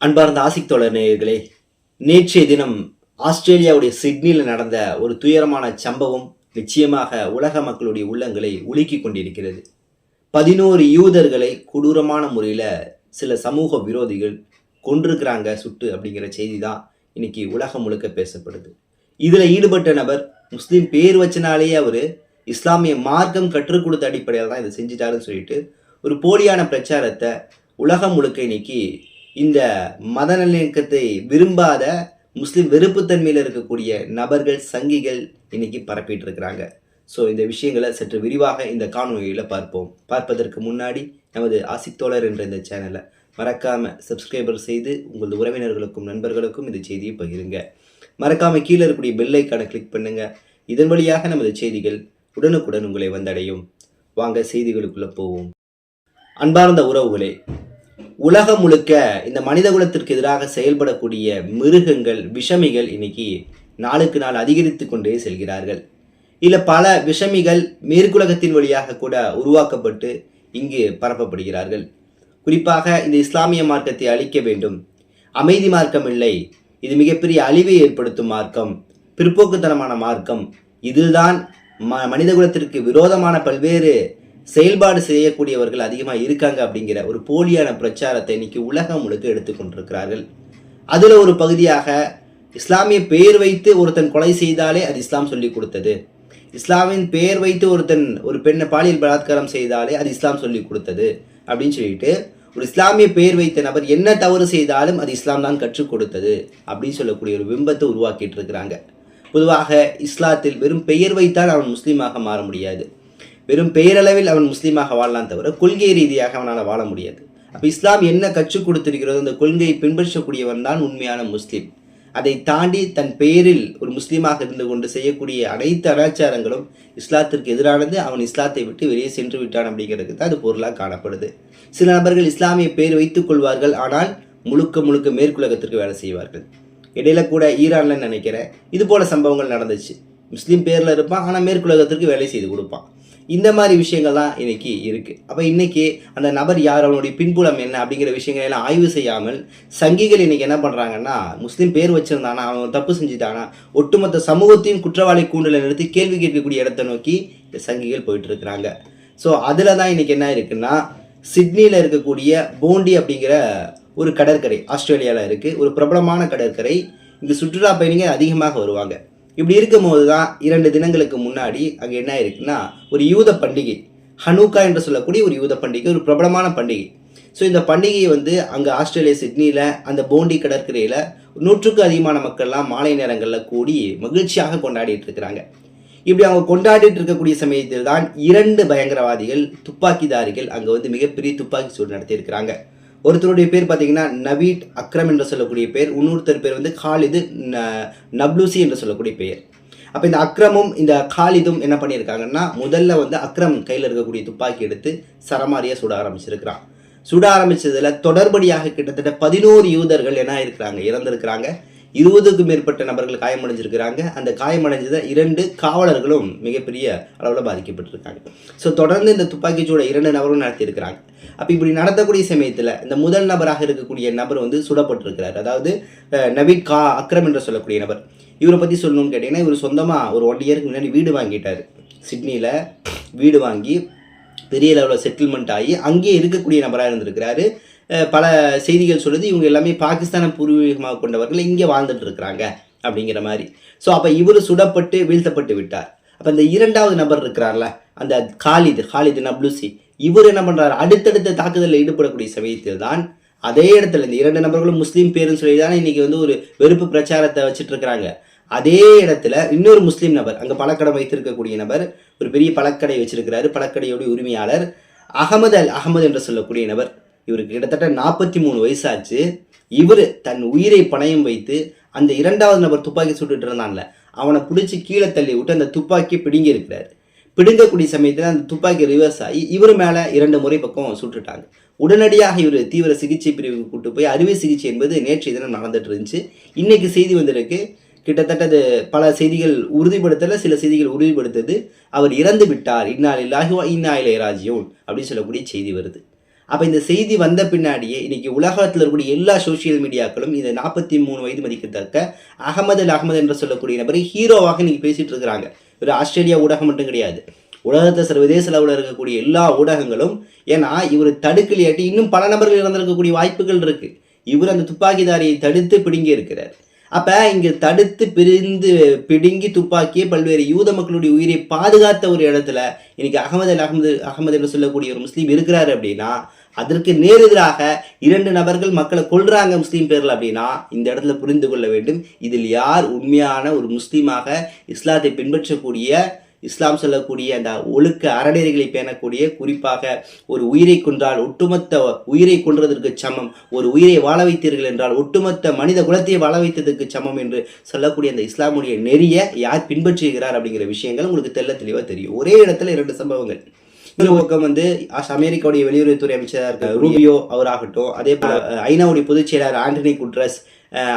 அன்பார்ந்த ஆசிக் தோழர் நேயர்களே, நேற்றைய தினம் ஆஸ்திரேலியாவுடைய சிட்னியில் நடந்த ஒரு துயரமான சம்பவம் நிச்சயமாக உலக மக்களுடைய உள்ளங்களை உலுக்கிக் கொண்டிருக்கிறது. 11 யூதர்களை கொடூரமான முறையில் சில சமூக விரோதிகள் கொன்றிருக்கிறாங்க சுட்டு அப்படிங்கிற செய்தி தான் இன்னைக்கு உலகம் முழுக்க பேசப்படுது. இதில் ஈடுபட்ட நபர் முஸ்லீம் பேர் வச்சனாலேயே அவர் இஸ்லாமிய மார்க்கம் கற்றுக் கொடுத்த அடிப்படையில் தான் இதை செஞ்சிட்டாருன்னு சொல்லிட்டு ஒரு போலியான பிரச்சாரத்தை உலகம் முழுக்க இன்னைக்கு இந்த மத நல்லிணக்கத்தை விரும்பாத முஸ்லீம் வெறுப்புத்தன்மையில் இருக்கக்கூடிய நபர்கள் சங்கிகள் இன்னைக்கு பரப்பிட்டு இருக்கிறாங்க. ஸோ இந்த விஷயங்களை சற்று விரிவாக இந்த காணொலியில் பார்ப்பதற்கு முன்னாடி நமது ஆசிக் தோழர் என்ற இந்த சேனலை மறக்காமல் சப்ஸ்கிரைபர் செய்து உங்களது உறவினர்களுக்கும் நண்பர்களுக்கும் இந்த செய்தியை பகிருங்க. மறக்காமல் கீழே இருக்கக்கூடிய பெல் ஐக்கானை கிளிக் பண்ணுங்கள். இதன் வழியாக நமது செய்திகள் உடனுக்குடன் உங்களை வந்தடையும். வாங்க செய்திகளுக்குள்ளே போவோம். அன்பார்ந்த உறவுகளே, உலகம் முழுக்க இந்த மனித குலத்திற்கு எதிராக செயல்படக்கூடிய மிருகங்கள் விஷமிகள் இன்னைக்கு நாளுக்கு நாள் அதிகரித்து கொண்டே செல்கிறார்கள். இதில் பல விஷமிகள் மேற்குலகத்தின் வழியாக கூட உருவாக்கப்பட்டு இங்கு பரப்பப்படுகிறார்கள். குறிப்பாக இந்த இஸ்லாமிய மார்க்கத்தை அழிக்க வேண்டும், அமைதி மார்க்கம் இல்லை, இது மிகப்பெரிய அழிவை ஏற்படுத்தும் மார்க்கம், பிற்போக்குத்தனமான மார்க்கம், இதில்தான் மனித குலத்திற்கு விரோதமான பல்வேறு செயல்பாடு செய்யக்கூடியவர்கள் அதிகமாக இருக்காங்க அப்படிங்கிற ஒரு போலியான பிரச்சாரத்தை இன்னைக்கு உலகம் முழுக்க எடுத்துக்கொண்டிருக்கிறார்கள். அதில் ஒரு பகுதியாக இஸ்லாமிய பெயர் வைத்து ஒருத்தன் கொலை செய்தாலே அது இஸ்லாம் சொல்லி கொடுத்தது, இஸ்லாமின் பெயர் வைத்து ஒருத்தன் ஒரு பெண்ணை பாலியல் பலாத்காரம் செய்தாலே அது இஸ்லாம் சொல்லி கொடுத்தது அப்படின்னு சொல்லிட்டு ஒரு இஸ்லாமிய பெயர் வைத்த நபர் என்ன தவறு செய்தாலும் அது இஸ்லாம் தான் கற்றுக் கொடுத்தது அப்படின்னு சொல்லக்கூடிய ஒரு பிம்பத்தை உருவாக்கிட்டு இருக்கிறாங்க. பொதுவாக இஸ்லாத்தில் வெறும் பெயர் வைத்தால் அவன் முஸ்லீமாக மாற முடியாது, வெறும் பெயரளவில் அவன் முஸ்லீமாக வாழலாம் தவிர கொள்கை ரீதியாக அவனால் வாழ முடியாது. அப்போ இஸ்லாம் என்ன கற்றுக் கொடுத்திருக்கிறதோ அந்த கொள்கையை பின்பற்றக்கூடியவன் தான் உண்மையான முஸ்லீம். அதை தாண்டி தன் பெயரில் ஒரு முஸ்லீமாக இருந்து கொண்டு செய்யக்கூடிய அனைத்து அனாச்சாரங்களும் இஸ்லாத்திற்கு எதிரானது, அவன் இஸ்லாத்தை விட்டு வெளியே சென்று விட்டான் அப்படிங்கிறதுக்கு தான் அது பொருளாக காணப்படுது. சில நபர்கள் இஸ்லாமிய பெயர் வைத்துக் கொள்வார்கள், ஆனால் முழுக்க முழுக்க மேற்குலகத்திற்கு வேலை செய்வார்கள். இடையில கூட ஈரான்ல நினைக்கிறேன் இது போல சம்பவங்கள் நடந்துச்சு. முஸ்லீம் பேரில் இருப்பான், ஆனால் மேற்குலகத்திற்கு வேலை செய்து கொடுப்பான். இந்த மாதிரி விஷயங்கள் தான் இன்னைக்கு இருக்குது. அப்போ இன்னைக்கு அந்த நபர் யார், அவனுடைய பின்புலம் என்ன அப்படிங்கிற விஷயங்கள் எல்லாம் ஆய்வு செய்யாமல் சங்கிகள் இன்னைக்கு என்ன பண்ணுறாங்கன்னா, முஸ்லீம் பேர் வச்சுருந்தானா, அவன் தப்பு செஞ்சுட்டானா, ஒட்டுமொத்த சமூகத்தையும் குற்றவாளி கூண்டில் நிறுத்தி கேள்வி கேட்கக்கூடிய இடத்தை நோக்கி இந்த சங்கிகள் போயிட்டு இருக்கிறாங்க. ஸோ அதில் தான் இன்னைக்கு என்ன இருக்குன்னா, சிட்னியில் இருக்கக்கூடிய போண்டி அப்படிங்கிற ஒரு கடற்கரை ஆஸ்திரேலியாவில் இருக்குது, ஒரு பிரபலமான கடற்கரை. இங்கு சுற்றுலா பயணிகள் அதிகமாக வருவாங்க. இப்படி இருக்கும்போது தான் 2 தினங்களுக்கு முன்னாடி அங்கே என்ன இருக்குன்னா, ஒரு யூத பண்டிகை ஹனூக்கா என்று சொல்லக்கூடிய ஒரு யூத பண்டிகை, ஒரு பிரபலமான பண்டிகை. ஸோ இந்த பண்டிகையை அங்கே ஆஸ்திரேலியா சிட்னியில் அந்த போண்டி கடற்கரையில் 100க்கும் அதிகமான மக்கள்லாம் மாலை நேரங்களில் கூடி மகிழ்ச்சியாக கொண்டாடிட்டு இருக்கிறாங்க. இப்படி அவங்க கொண்டாடிட்டு இருக்கக்கூடிய சமயத்தில் தான் 2 பயங்கரவாதிகள் துப்பாக்கிதாரிகள் அங்கே மிகப்பெரிய துப்பாக்கி சூடு நடத்தியிருக்கிறாங்க. ஒருத்தருடைய பேர் பார்த்தீங்கன்னா நவீட் அக்ரம் என்று சொல்லக்கூடிய பேர், இன்னொருத்தர் பேர் காலிது நப்லூசி என்று சொல்லக்கூடிய பெயர். அப்போ இந்த அக்ரமும் இந்த காலிதும் என்ன பண்ணியிருக்காங்கன்னா, முதல்ல அக்ரம் கையில் இருக்கக்கூடிய துப்பாக்கி எடுத்து சரமாரியாக சுட ஆரம்பிச்சிருக்கிறான். சுட ஆரம்பித்ததில் தொடர்படியாக கிட்டத்தட்ட 11 யூதர்கள் என்ன இருக்கிறாங்க, இறந்திருக்கிறாங்க. 20க்கும் மேற்பட்ட நபர்கள் காயமடைஞ்சிருக்கிறாங்க. அந்த காயமடைஞ்சதை 2 காவலர்களும் மிகப்பெரிய அளவில் பாதிக்கப்பட்டிருக்காங்க. ஸோ தொடர்ந்து இந்த துப்பாக்கிச்சூட 2 நபரும் நடத்தியிருக்கிறாங்க. அப்போ இப்படி நடத்தக்கூடிய சமயத்தில் இந்த முதல் நபராக இருக்கக்கூடிய நபர் சுடப்பட்டிருக்கிறார். அதாவது நவீட் அக்ரம் என்று சொல்லக்கூடிய நபர். இவரை பற்றி சொல்லணும்னு கேட்டிங்கன்னா, இவர் சொந்தமாக ஒரு 1 இயருக்கு முன்னாடி வீடு வாங்கிட்டார். சிட்னியில் வீடு வாங்கி பெரிய லெவலில் செட்டில்மெண்ட் ஆகி அங்கேயே இருக்கக்கூடிய நபராக இருந்திருக்கிறாரு. பல செய்திகள் சொல்லுது இவங்க எல்லாமே பாகிஸ்தானை பூர்வீகமாக கொண்டவர்கள் இங்கே வாழ்ந்துட்டு இருக்கிறாங்க அப்படிங்கிற மாதிரி. ஸோ அப்போ இவர் சுடப்பட்டு வீழ்த்தப்பட்டு விட்டார். அப்போ இந்த 2வது நபர் இருக்கிறார்ல, அந்த காலிது நப்லூசி, இவர் என்ன பண்ணுறாரு, அடுத்தடுத்த தாக்குதலில் ஈடுபடக்கூடிய சமயத்தில் தான் அதே இடத்துல இந்த 2 நபர்களும் முஸ்லீம் பேருன்னு சொல்லி தான் இன்றைக்கி ஒரு வெறுப்பு பிரச்சாரத்தை வச்சுட்டு இருக்கிறாங்க. அதே இடத்துல இன்னொரு முஸ்லீம் நபர், அங்கே பழக்கடை வைத்திருக்கக்கூடிய நபர், ஒரு பெரிய பழக்கடை வச்சிருக்கிறாரு, பழக்கடையோடைய உரிமையாளர் அகமது என்று சொல்லக்கூடிய நபர். இவருக்கு கிட்டத்தட்ட 43 வயசாச்சு. இவர் தன் உயிரை பணயம் வைத்து அந்த 2வது நபர் துப்பாக்கி சுட்டுட்டு இருந்தான்ல, அவனை பிடிச்சி கீழே தள்ளி விட்டு அந்த துப்பாக்கி பிடுங்கி இருக்கிறார். பிடுங்கக்கூடிய சமயத்தில் அந்த துப்பாக்கி ரிவர்ஸ் ஆகி இவர் மேலே 2 முறை பக்கம் சுட்டுட்டாங்க. உடனடியாக இவர் தீவிர சிகிச்சை பிரிவுக்கு கூட்டு போய் அறுவை சிகிச்சை என்பது நேற்றைய தினம் நடந்துட்டு இருந்துச்சு. இன்னைக்கு செய்தி வந்திருக்கு. கிட்டத்தட்ட அது பல செய்திகள் உறுதிப்படுத்தலை, சில செய்திகள் உறுதிப்படுத்துது அவர் இறந்து விட்டார், இன்னா லில்லாஹி வ இன்னா இலைஹி ராஜிஊன் அப்படின்னு சொல்லக்கூடிய செய்தி வருது. அப்போ இந்த செய்தி வந்த பின்னாடியே இன்னைக்கு உலகத்தில் இருக்கக்கூடிய எல்லா சோசியல் மீடியாக்களும் இந்த 43 வயது மதிக்கத்தக்க அகமது என்று சொல்லக்கூடிய நபரை ஹீரோவாக இன்னைக்கு பேசிட்டு இருக்கிறாங்க. ஒரு ஆஸ்திரேலியா ஊடகம் மட்டும் கிடையாது, உலகத்தில் சர்வதேச அளவில் இருக்கக்கூடிய எல்லா ஊடகங்களும். ஏன்னா இவர் தடுக்கலையாட்டி இன்னும் பல நபர்கள் இறந்திருக்கக்கூடிய வாய்ப்புகள் இருக்கு. இவர் அந்த துப்பாக்கிதாரியை தடுத்து பிடுங்கி இருக்கிறார். அப்ப இங்க தடுத்து பிடுங்கி துப்பாக்கியை பல்வேறு யூத மக்களுடைய உயிரை பாதுகாத்த ஒரு இடத்துல இன்னைக்கு அகமது என்று சொல்லக்கூடிய ஒரு முஸ்லீம் இருக்கிறாரு அப்படின்னா, அதற்கு நேரெதிராக 2 நபர்கள் மக்களை கொல்றாங்க முஸ்லீம் பேர்ல அப்படின்னா, இந்த இடத்துல புரிந்து கொள்ள வேண்டும், இதில் யார் உண்மையான ஒரு முஸ்லீமாக இஸ்லாத்தை பின்பற்றக்கூடிய, இஸ்லாம் சொல்லக்கூடிய அந்த ஒழுக்க அறநெறிகளை பேணக்கூடிய, குறிப்பாக ஒரு உயிரை கொன்றால் ஒட்டுமொத்த உயிரை கொன்றதற்கு சமம், ஒரு உயிரை வாழ வைத்தீர்கள் என்றால் ஒட்டுமொத்த மனித குலத்தை வாழ வைத்ததற்கு சமம் என்று சொல்லக்கூடிய அந்த இஸ்லாமுடைய நெறியை யார் பின்பற்றுகிறார் அப்படிங்கிற விஷயங்கள் உங்களுக்கு தெள்ள தெளிவாக தெரியும். ஒரே இடத்துல 2 சம்பவங்கள். ஒரு பக்கம் அமெரிக்காவுடைய வெளியுறவுத்துறை அமைச்சர் ரூபியோ அவராகட்டும், அதே போல ஐநாவுடைய பொதுச் செயலாளர் ஆண்டனி குட்ரஸ்,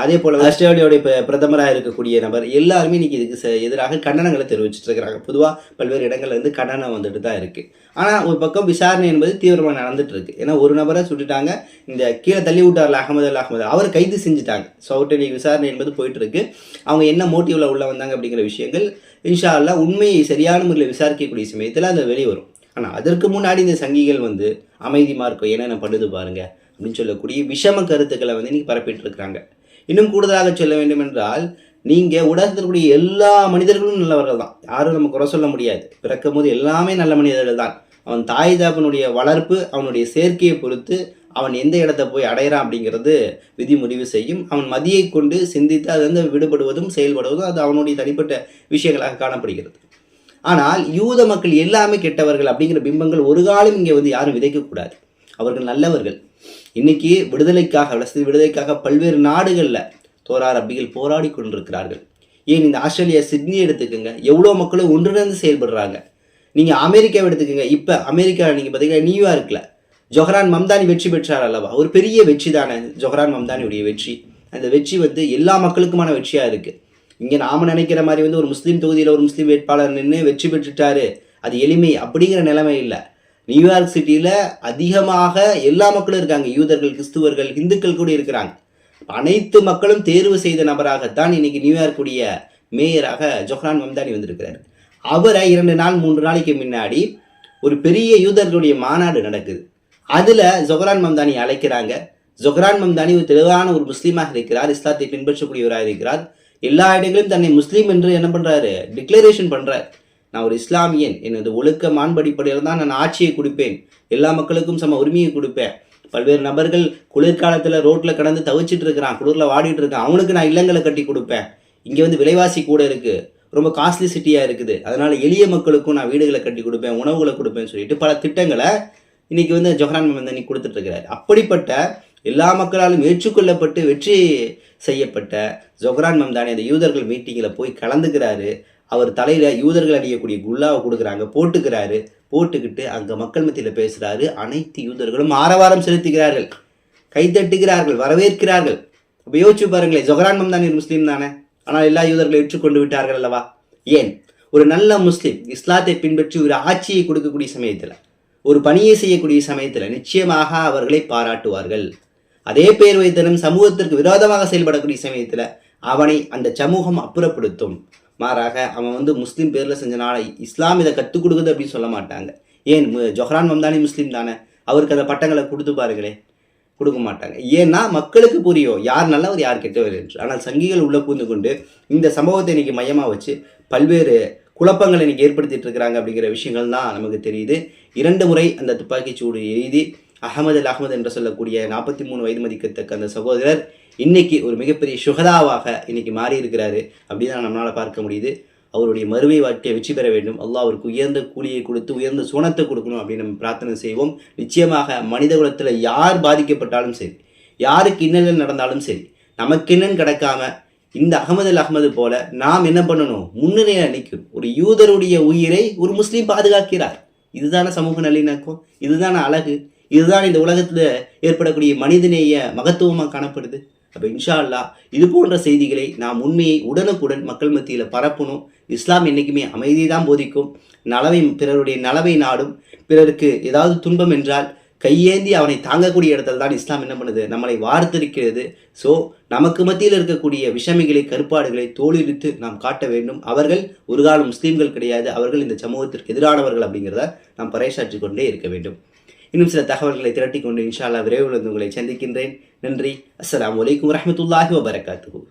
அதே போல ஆஸ்திரேலியாவுடைய பிரதமராக இருக்கக்கூடிய நபர் எல்லாருமே இன்னைக்கு இதுக்கு எதிராக கண்டனங்களை தெரிவிச்சுட்டு இருக்கிறாங்க. பொதுவாக பல்வேறு இடங்கள்ல இருந்து கண்டனம் வந்துட்டு தான் இருக்கு. ஆனால் ஒரு பக்கம் விசாரணை என்பது தீவிரமாக நடந்துட்டு இருக்கு. ஏன்னா ஒரு நபரை சுட்டுட்டாங்க, இந்த கீழே தள்ளி விட்டார்ல அகமது அவர் கைது செஞ்சுட்டாங்க. ஸோ அவருடைய விசாரணை என்பது போயிட்டு இருக்கு. அவங்க என்ன மோட்டிவ்ல உள்ள வந்தாங்க அப்படிங்கிற விஷயங்கள் இன்ஷா அல்லாஹ் உண்மையை சரியான முறையில் விசாரிக்கக்கூடிய சமயத்தில் அது வெளிவரும். ஆனால் அதற்கு முன்னாடி இந்த சங்கிகள் அமைதி மார்க்கம் என்னென்ன பண்ணுது பாருங்க அப்படின்னு சொல்லக்கூடிய விஷம கருத்துக்களை இன்னைக்கு பரப்பிட்டு இருக்கிறாங்க. இன்னும் கூடுதலாக சொல்ல வேண்டும் என்றால், நீங்கள் உலகத்திற்குரிய எல்லா மனிதர்களும் நல்லவர்கள் தான், யாரும் நம்ம குறை சொல்ல முடியாது. பிறக்கும் போது எல்லாமே நல்ல மனிதர்கள் தான். அவன் தாய் தாப்பனுடைய வளர்ப்பு, அவனுடைய சேர்க்கையை பொறுத்து அவன் எந்த இடத்த போய் அடைகிறான் அப்படிங்கிறது விதி முடிவு செய்யும். அவன் மதியை கொண்டு சிந்தித்து அது விடுபடுவதும் செயல்படுவதும் அது அவனுடைய தனிப்பட்ட விஷயங்களாக காணப்படுகிறது. ஆனால் யூத மக்கள் எல்லாமே கெட்டவர்கள் அப்படிங்கிற பிம்பங்கள் ஒரு காலம் இங்கே யாரும் விதைக்கக்கூடாது. அவர்கள் நல்லவர்கள். இன்னைக்கு விடுதலைக்காக பல்வேறு நாடுகளில் தோரா ரப்பிகள் போராடி கொண்டிருக்கிறார்கள். ஏன் இந்த ஆஸ்திரேலியா சிட்னி எடுத்துக்கோங்க, எவ்வளோ மக்களும் ஒன்றிணைந்து செயல்படுறாங்க. நீங்கள் அமெரிக்காவை எடுத்துக்கோங்க, இப்போ அமெரிக்கா நீங்கள் பார்த்தீங்கன்னா நியூயார்க்கில் ஜொஹரான் மம்தானி வெற்றி பெற்றார் அல்லவா, ஒரு பெரிய வெற்றி தானே ஜொஹரான் மம்தானியுடைய வெற்றி. அந்த வெற்றி எல்லா மக்களுக்குமான வெற்றியாக இருக்குது. இங்கே நாம் நினைக்கிற மாதிரி ஒரு முஸ்லீம் தொகுதியில் ஒரு முஸ்லீம் வேட்பாளர் நின்று வெற்றி பெற்றுட்டாரு, அது எளிமை அப்படிங்கிற நிலைமை இல்லை. நியூயார்க் சிட்டியில் அதிகமாக எல்லா மக்களும் இருக்காங்க, யூதர்கள், கிறிஸ்துவர்கள், இந்துக்கள் கூட இருக்கிறாங்க. அனைத்து மக்களும் தேர்வு செய்த நபராகத்தான் இன்னைக்கு நியூயார்க்குடைய மேயராக ஜொஹரான் மம்தானி வந்திருக்கிறார். அவரை 2-3 நாளைக்கு முன்னாடி ஒரு பெரிய யூதர்களுடைய மாநாடு நடக்குது. அதில் ஜொஹரான் மம்தானி அழைக்கிறாங்க. ஜொஹரான் மம்தானி ஒரு தெளிவான ஒரு முஸ்லீமாக இருக்கிறார், இஸ்லாத்தை பின்பற்றக்கூடியவராக இருக்கிறார். எல்லா இடங்களிலும் தன்னை முஸ்லீம் என்று என்ன பண்ணுறாரு, டிக்ளரேஷன் பண்ணுறார். நான் ஒரு இஸ்லாமியன், எனது ஒழுக்க மாண்படிப்படையில் தான் நான் ஆட்சியை கொடுப்பேன், எல்லா மக்களுக்கும் சம உரிமையை கொடுப்பேன். பல்வேறு நபர்கள் குளிர்காலத்தில் ரோட்டில் கடந்து தவிச்சிட்டு இருக்கிறான், குளிரில் வாடிட்டு இருக்கான், அவனுக்கு நான் இல்லங்களை கட்டி கொடுப்பேன். இங்கே விலைவாசி கூட இருக்குது, ரொம்ப காஸ்ட்லி சிட்டியாக இருக்குது, அதனால் எளிய மக்களுக்கும் நான் வீடுகளை கட்டி கொடுப்பேன், உணவுகளை கொடுப்பேன்னு சொல்லிட்டு பல திட்டங்களை இன்னைக்கு ஜொஹரான் மம்தானி கொடுத்துட்டு இருக்கிறார். அப்படிப்பட்ட எல்லா மக்களாலும் ஏற்றுக்கொள்ளப்பட்டு வெற்றி செய்யப்பட்ட ஜொஹரான் மம்தானி அந்த யூதர்கள் மீட்டிங்கில் போய் கலந்துக்கிறாரு. அவர் தலையில் யூதர்கள் அணியக்கூடிய குல்லாவை கொடுக்குறாங்க, போட்டுக்கிட்டு அங்கே மக்கள் மத்தியில் பேசுகிறாரு. அனைத்து யூதர்களும் ஆரவாரம் செலுத்துகிறார்கள், கைத்தட்டுகிறார்கள், வரவேற்கிறார்கள். அப்போ யோசிச்சு பாருங்களேன், ஜொஹரான் மம்தானி ஒரு முஸ்லீம் தானே, ஆனால் எல்லா யூதர்களும் ஏற்றுக்கொண்டு விட்டார்கள் அல்லவா. ஏன் ஒரு நல்ல முஸ்லீம் இஸ்லாத்தை பின்பற்றி ஒரு ஆட்சியை கொடுக்கக்கூடிய சமயத்தில், ஒரு பணியை செய்யக்கூடிய சமயத்தில் நிச்சயமாக அவர்களை பாராட்டுவார்கள். அதே பேர் வைத்தனும் சமூகத்திற்கு விரோதமாக செயல்படக்கூடிய சமயத்தில் அவனை அந்த சமூகம் அப்புறப்படுத்தும். மாறாக அவன் முஸ்லீம் பேரில் செஞ்சனால இஸ்லாம் இதை கற்றுக் கொடுக்குது அப்படின்னு சொல்ல மாட்டாங்க. ஏன் ஜொஹரான் மம்தானி முஸ்லீம் தானே, அவருக்கு அந்த பட்டங்களை கொடுத்து பாருங்களே, கொடுக்க மாட்டாங்க. ஏன்னா மக்களுக்கு புரியும் யார் நல்லவர் யார் கெட்டவர் என்று. ஆனால் சங்கிகள் உள்ள பூந்து கொண்டு இந்த சம்பவத்தை இன்னைக்கு மையமாக வச்சு பல்வேறு குழப்பங்களை இன்னைக்கு ஏற்படுத்திட்டு இருக்கிறாங்க அப்படிங்கிற விஷயங்கள் தான் நமக்கு தெரியுது. 2 முறை அந்த துப்பாக்கிச்சூடு எய்தி அகமது என்று சொல்லக்கூடிய 43 வயது மதிக்கத்தக்க அந்த சகோதரர் இன்னைக்கு ஒரு மிகப்பெரிய சுகதாவாக இன்னைக்கு மாறி இருக்கிறாரு அப்படின்னு நம்மளால் பார்க்க முடியுது. அவருடைய மறுமை வாழ்க்கையை வெற்றி பெற வேண்டும், அல்லாஹ் அவருக்கு உயர்ந்த கூலியை கொடுத்து உயர்ந்த சுவனத்தை கொடுக்கணும் அப்படின்னு நம்ம பிரார்த்தனை செய்வோம். நிச்சயமாக மனித குலத்தில் யார் பாதிக்கப்பட்டாலும் சரி, யாருக்கு இன்னல்கள் நடந்தாலும் சரி, நமக்கு என்னன்னு கிடைக்காம இந்த அகமது போல நாம் என்ன பண்ணணும், முன்னிலையில் நிற்கும். ஒரு யூதருடைய உயிரை ஒரு முஸ்லீம் பாதுகாக்கிறார். இதுதான சமூக நல்லிணக்கம், இதுதான அழகு, இதுதான் இந்த உலகத்தில் ஏற்படக்கூடிய மனிதநேய மகத்துவமாக காணப்படுது. அப்போ இன்ஷா அல்லாஹ் இது போன்ற செய்திகளை நாம் உண்மையை உடனுக்குடன் மக்கள் மத்தியில் பரப்பணும். இஸ்லாம் என்றைக்குமே அமைதி தான் போதிக்கும், பிறருடைய நலவை நாடும். பிறருக்கு ஏதாவது துன்பம் என்றால் கையேந்தி அவனை தாங்கக்கூடிய இடத்துல தான் இஸ்லாம் என்ன பண்ணுது, நம்மளை வார்த்திருக்கிறது. ஸோ நமக்கு மத்தியில் இருக்கக்கூடிய விஷமிகளை, கருப்பாடுகளை தோலுரித்து நாம் காட்ட வேண்டும். அவர்கள் ஒரு காலம் முஸ்லீம்கள் கிடையாது, அவர்கள் இந்த சமூகத்திற்கு எதிரானவர்கள் அப்படிங்கிறத நாம் பறைசாற்றிக் கொண்டே இருக்க வேண்டும். இன்னும் சில தகவல்களை திரட்டிக் கொண்டு இன்ஷா அல்லாஹ் விரைவில் உங்களை சந்திக்கின்றேன். நன்றி. அஸ்ஸலாமு அலைக்கும் வரஹ்மத்துல்லாஹி வபரகாத்துஹு.